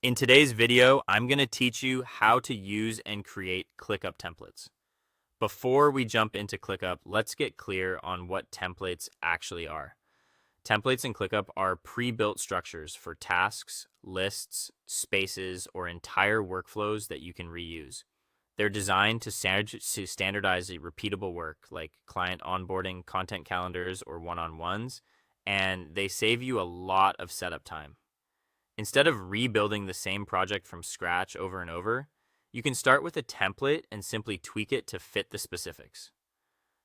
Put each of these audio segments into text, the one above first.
In today's video, I'm going to teach you how to use and create ClickUp templates. Before we jump into ClickUp, let's get clear on what templates actually are. Templates in ClickUp are pre-built structures for tasks, lists, spaces, or entire workflows that you can reuse. They're designed to standardize a repeatable work like client onboarding, content calendars, or one-on-ones, and they save you a lot of setup time. Instead of rebuilding the same project from scratch over and over, you can start with a template and simply tweak it to fit the specifics.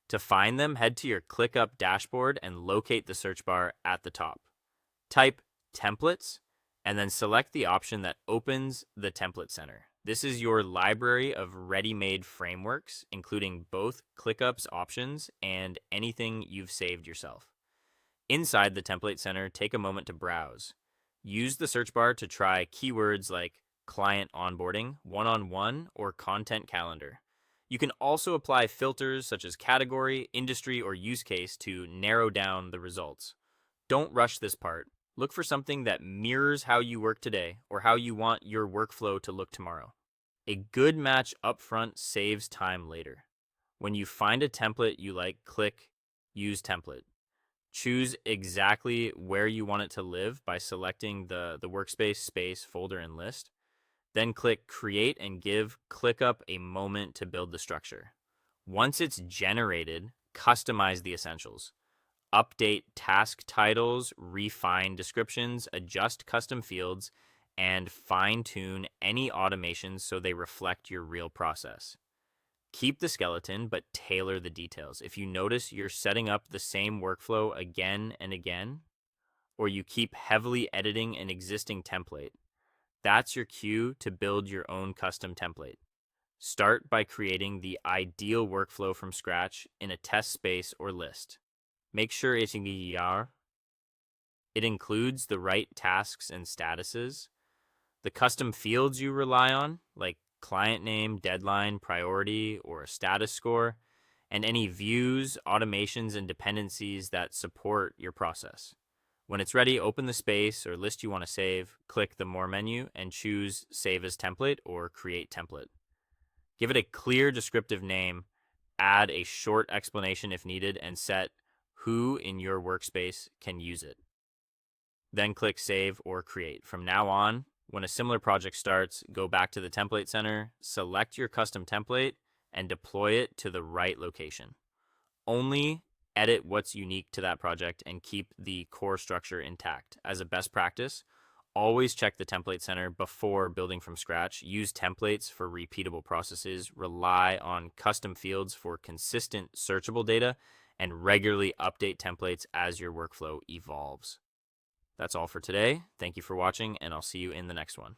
To find them, head to your ClickUp dashboard and locate the search bar at the top. Type Templates and then select the option that opens the Template Center. This is your library of ready-made frameworks, including both ClickUp's options and anything you've saved yourself. Inside the Template Center, take a moment to browse. Use the search bar to try keywords like client onboarding, one-on-one, or content calendar. You can also apply filters such as category, industry, or use case to narrow down the results. Don't rush this part. Look for something that mirrors how you work today or how you want your workflow to look tomorrow. A good match upfront saves time later. When you find a template you like, click Use Template. Choose exactly where you want it to live by selecting the workspace, space, folder, and list. Then click Create and give ClickUp a moment to build the structure. Once it's generated, customize the essentials. Update task titles, refine descriptions, adjust custom fields, and fine-tune any automations so they reflect your real process. Keep the skeleton, but tailor the details. If you notice you're setting up the same workflow again and again, or you keep heavily editing an existing template, that's your cue to build your own custom template. Start by creating the ideal workflow from scratch in a test space or list. Make sure it includes the right tasks and statuses. The custom fields you rely on, like client name, deadline, priority, or a status score, and any views, automations, and dependencies that support your process. When it's ready, open the space or list you want to save, click the More menu, and choose Save as Template or Create Template. Give it a clear descriptive name, add a short explanation if needed, and set who in your workspace can use it. Then click Save or Create. From now on, when a similar project starts, go back to the Template Center, select your custom template, and deploy it to the right location. Only edit what's unique to that project and keep the core structure intact. As a best practice, always check the Template Center before building from scratch. Use templates for repeatable processes, rely on custom fields for consistent searchable data, and regularly update templates as your workflow evolves. That's all for today. Thank you for watching, and I'll see you in the next one.